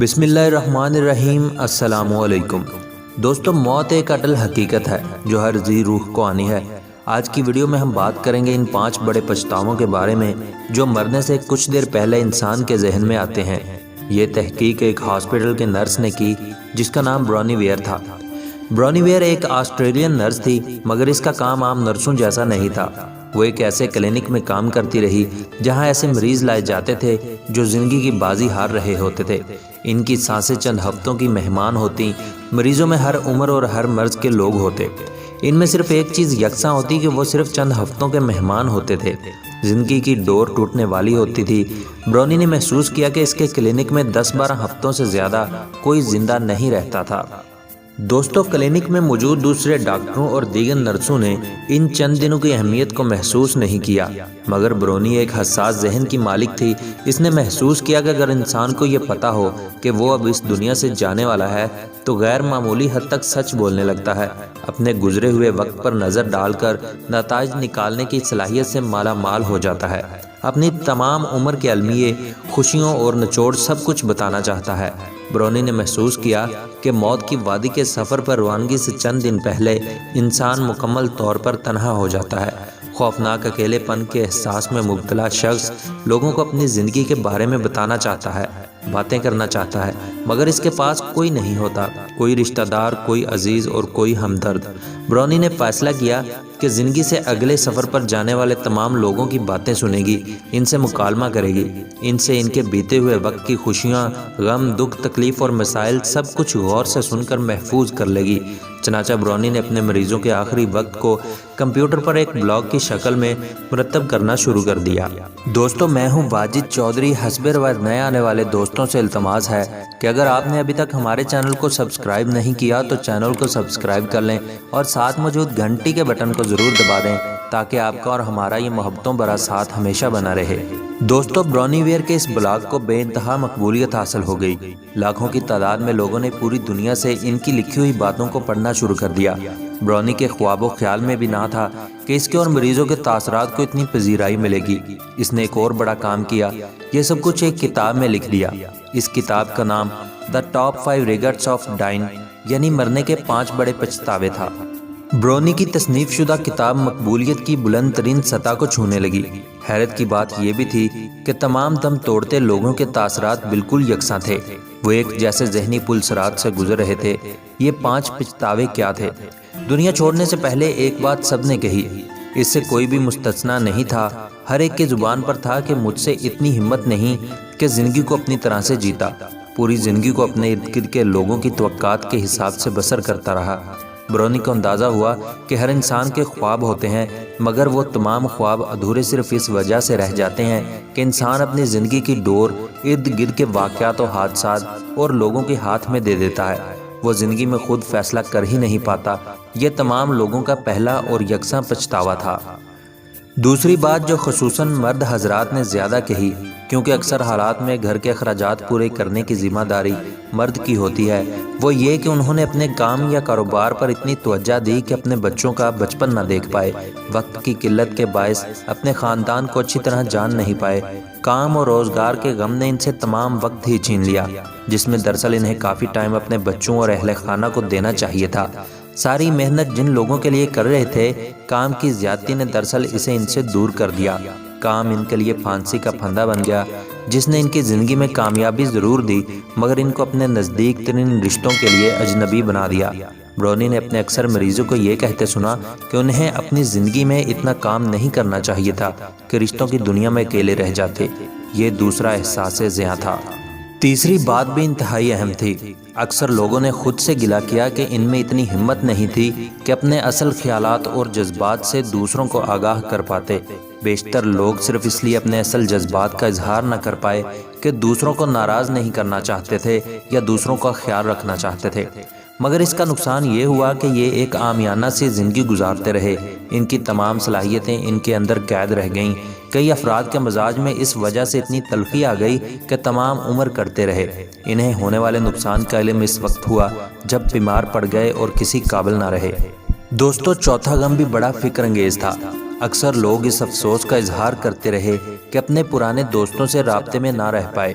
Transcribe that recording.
بسم اللہ الرحمن الرحیم۔ السلام علیکم دوستو، موت ایک اٹل حقیقت ہے جو ہر ذی روح کو آنی ہے۔ آج کی ویڈیو میں ہم بات کریں گے ان 5 بڑے پچھتاووں کے بارے میں جو مرنے سے کچھ دیر پہلے انسان کے ذہن میں آتے ہیں۔ یہ تحقیق ایک ہاسپٹل کے نرس نے کی جس کا نام برونی ویئر تھا۔ برونی ویئر ایک آسٹریلین نرس تھی، مگر اس کا کام عام نرسوں جیسا نہیں تھا۔ وہ ایک ایسے کلینک میں کام کرتی رہی جہاں ایسے مریض لائے جاتے تھے جو زندگی کی بازی ہار رہے ہوتے تھے۔ ان کی سانسیں چند ہفتوں کی مہمان ہوتی۔ مریضوں میں ہر عمر اور ہر مرض کے لوگ ہوتے۔ ان میں صرف ایک چیز یکساں ہوتی کہ وہ صرف چند ہفتوں کے مہمان ہوتے تھے۔ زندگی کی ڈور ٹوٹنے والی ہوتی تھی۔ برونی نے محسوس کیا کہ اس کے کلینک میں 10-12 ہفتوں سے زیادہ کوئی زندہ نہیں رہتا تھا۔ دوستو، کلینک میں موجود دوسرے ڈاکٹروں اور دیگر نرسوں نے ان چند دنوں کی اہمیت کو محسوس نہیں کیا، مگر برونی ایک حساس ذہن کی مالک تھی۔ اس نے محسوس کیا کہ اگر انسان کو یہ پتا ہو کہ وہ اب اس دنیا سے جانے والا ہے تو غیر معمولی حد تک سچ بولنے لگتا ہے، اپنے گزرے ہوئے وقت پر نظر ڈال کر نتائج نکالنے کی صلاحیت سے مالا مال ہو جاتا ہے، اپنی تمام عمر کے المیے، خوشیوں اور نچوڑ سب کچھ بتانا چاہتا ہے۔ برونی نے محسوس کیا کہ موت کی وادی کے سفر پر روانگی سے چند دن پہلے انسان مکمل طور پر تنہا ہو جاتا ہے۔ خوفناک اکیلے پن کے احساس میں مبتلا شخص لوگوں کو اپنی زندگی کے بارے میں بتانا چاہتا ہے، باتیں کرنا چاہتا ہے، مگر اس کے پاس کوئی نہیں ہوتا، کوئی رشتہ دار، کوئی عزیز اور کوئی ہمدرد۔ برونی نے فیصلہ کیا کہ زندگی سے اگلے سفر پر جانے والے تمام لوگوں کی باتیں سنے گی، ان سے مکالمہ کرے گی، ان سے ان کے بیتے ہوئے وقت کی خوشیاں، غم، دکھ، تکلیف اور مسائل سب کچھ غور سے سن کر محفوظ کر لے گی۔ چنانچہ برونی نے اپنے مریضوں کے آخری وقت کو کمپیوٹر پر ایک بلاگ کی شکل میں مرتب کرنا شروع کر دیا۔ دوستو، میں ہوں واجد چودھری۔ حسب روایت نئے آنے والے دوستوں سے التماس ہے کہ اگر آپ نے ابھی تک ہمارے چینل کو سبسکرائب نہیں کیا تو چینل کو سبسکرائب کر لیں اور ساتھ موجود گھنٹی کے بٹن کو ضرور دبا دیں تاکہ آپ کا اور ہمارا یہ محبتوں بھرا ساتھ ہمیشہ بنا رہے۔ دوستو، برونی ویئر کے اس بلاگ کو بے انتہا مقبولیت حاصل ہو گئی۔ لاکھوں کی تعداد میں لوگوں نے پوری دنیا سے ان کی لکھی ہوئی باتوں کو پڑھنا شروع کر دیا۔ برونی کے خواب و خیال میں بھی نہ تھا کہ اس کے اور مریضوں کے تاثرات کو اتنی پذیرائی ملے گی۔ اس نے ایک اور بڑا کام کیا، یہ سب کچھ ایک کتاب میں لکھ دیا۔ اس کتاب کا نام The Top 5 Regrets of Dying یعنی مرنے کے 5 بڑے پچھتاوے تھا۔ برونی کی تصنیف شدہ کتاب مقبولیت کی بلند ترین سطح کو چھونے لگی۔ حیرت کی بات یہ بھی تھی کہ تمام دم توڑتے لوگوں کے تاثرات بالکل یکساں تھے۔ وہ ایک جیسے ذہنی پل صراط سے گزر رہے تھے۔ یہ 5 پچھتاوے کیا تھے؟ دنیا چھوڑنے سے پہلے ایک بات سب نے کہی، اس سے کوئی بھی مستثنا نہیں تھا۔ ہر ایک کی زبان پر تھا کہ مجھ سے اتنی ہمت نہیں کہ زندگی کو اپنی طرح سے جیتا، پوری زندگی کو اپنے ارد گرد کے لوگوں کی توقعات کے حساب سے بسر کرتا رہا۔ برونی کو اندازہ ہوا کہ ہر انسان کے خواب ہوتے ہیں، مگر وہ تمام خواب ادھورے صرف اس وجہ سے رہ جاتے ہیں کہ انسان اپنی زندگی کی ڈور ارد گرد کے واقعات و حادثات اور لوگوں کے ہاتھ میں دے دیتا ہے۔ وہ زندگی میں خود فیصلہ کر ہی نہیں پاتا۔ یہ تمام لوگوں کا پہلا اور یکساں پچھتاوا تھا۔ دوسری بات جو خصوصاً مرد حضرات نے زیادہ کہی، کیونکہ اکثر حالات میں گھر کے اخراجات پورے کرنے کی ذمہ داری مرد کی ہوتی ہے، وہ یہ کہ انہوں نے اپنے کام یا کاروبار پر اتنی توجہ دی کہ اپنے بچوں کا بچپن نہ دیکھ پائے، وقت کی قلت کے باعث اپنے خاندان کو اچھی طرح جان نہیں پائے۔ کام اور روزگار کے غم نے ان سے تمام وقت ہی چھین لیا، جس میں دراصل انہیں کافی ٹائم اپنے بچوں اور اہل خانہ کو دینا چاہیے تھا۔ ساری محنت جن لوگوں کے لیے کر رہے تھے، کام کی زیادتی نے دراصل اسے ان سے دور کر دیا۔ کام ان کے لیے پھانسی کا پھندا بن گیا، جس نے ان کی زندگی میں کامیابی ضرور دی مگر ان کو اپنے نزدیک ترین رشتوں کے لیے اجنبی بنا دیا۔ برونی نے اپنے اکثر مریضوں کو یہ کہتے سنا کہ انہیں اپنی زندگی میں اتنا کام نہیں کرنا چاہیے تھا کہ رشتوں کی دنیا میں اکیلے رہ جاتے۔ یہ دوسرا احساس زیاں تھا۔ تیسری بات بھی انتہائی اہم تھی۔ اکثر لوگوں نے خود سے گلہ کیا کہ ان میں اتنی ہمت نہیں تھی کہ اپنے اصل خیالات اور جذبات سے دوسروں کو آگاہ کر پاتے۔ بیشتر لوگ صرف اس لیے اپنے اصل جذبات کا اظہار نہ کر پائے کہ دوسروں کو ناراض نہیں کرنا چاہتے تھے یا دوسروں کا خیال رکھنا چاہتے تھے، مگر اس کا نقصان یہ ہوا کہ یہ ایک عامیانہ سی زندگی گزارتے رہے۔ ان کی تمام صلاحیتیں ان کے اندر قید رہ گئیں۔ کئی افراد کے مزاج میں اس وجہ سے اتنی تلخی آ گئی کہ تمام عمر کرتے رہے۔ انہیں ہونے والے نقصان کا علم اس وقت ہوا جب بیمار پڑ گئے اور کسی قابل نہ رہے۔ دوستو، چوتھا غم بھی بڑا فکر انگیز تھا۔ اکثر لوگ اس افسوس کا اظہار کرتے رہے کہ اپنے پرانے دوستوں سے رابطے میں نہ رہ پائے۔